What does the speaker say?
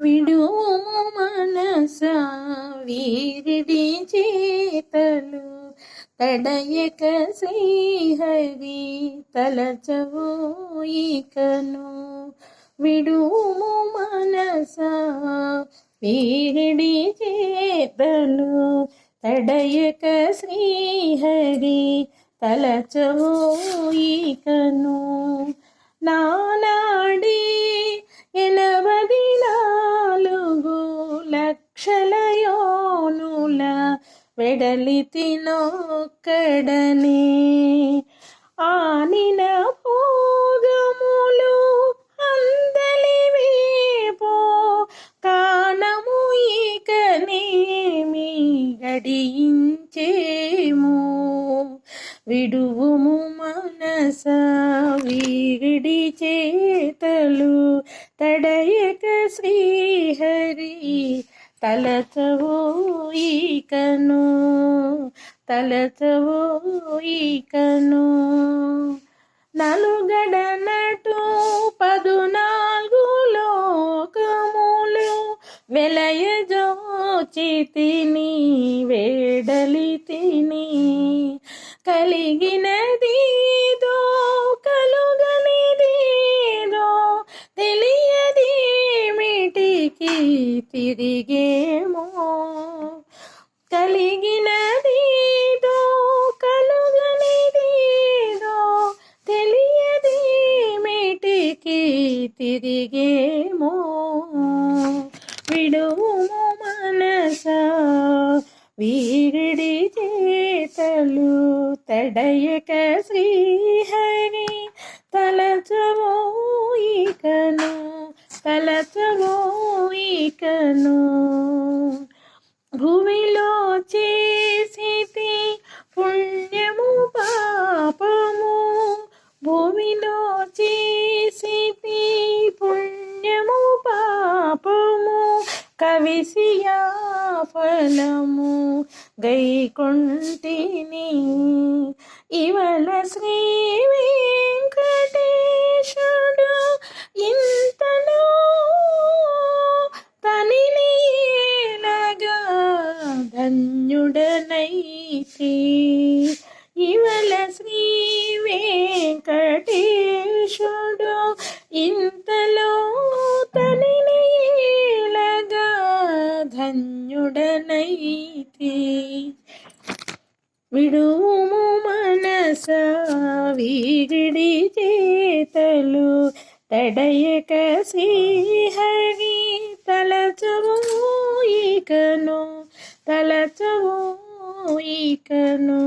విడుము మనస వీరిడి చేతలు తడయక శ్రీహరి తలచవు ఇకను. విడుము మనస వీరిడి చేతలు తడయక శ్రీహరి తలచవు ఇకను. నానాడి 84 లక్షల యోనుల వెడలితి నొక్కడనే ఆనిన భోగములు అందలివేపో కానము ఇకనేమి గడించేము. విడువుము మనస వీడి చేతలు తడయక శ్రీహరి తలచవు ఇకను. తలచవు ఇకను. నలుగడనటు 14 లోకములు వెలయజోచితిని వేడలితిని. కలిగినదీదో కలుగనిదేదో తెలియదేమిటికి తిరిగేమో. కలిగినదీదో కలుగనిదేదో తెలియదేమిటికి తిరిగేమో. విడుము మనస వీరిడి చేతలు తడయక శ్రీహరి తలచవో ఇకను. తలచవో ఇకను. భూమిలో చేసితి పుణ్యము పాపము. భూమిలో చేసితి పుణ్యము పాపము కవిసియా ఫలము గైకొంటిని. ఇవల శ్రీ వెంకటేశుడు ఇంతలో తనిని ఏలగా ధన్యుడనైతి. ఇవల శ్రీ వెంకటేశుడు ఇంతలో తనిని ఏలగా ధన్యుడనైతి. విడుము మనస వీరిడి చేతలు తడయక శ్రీహరి తలచవు ఇకను. తలచవు ఇకను.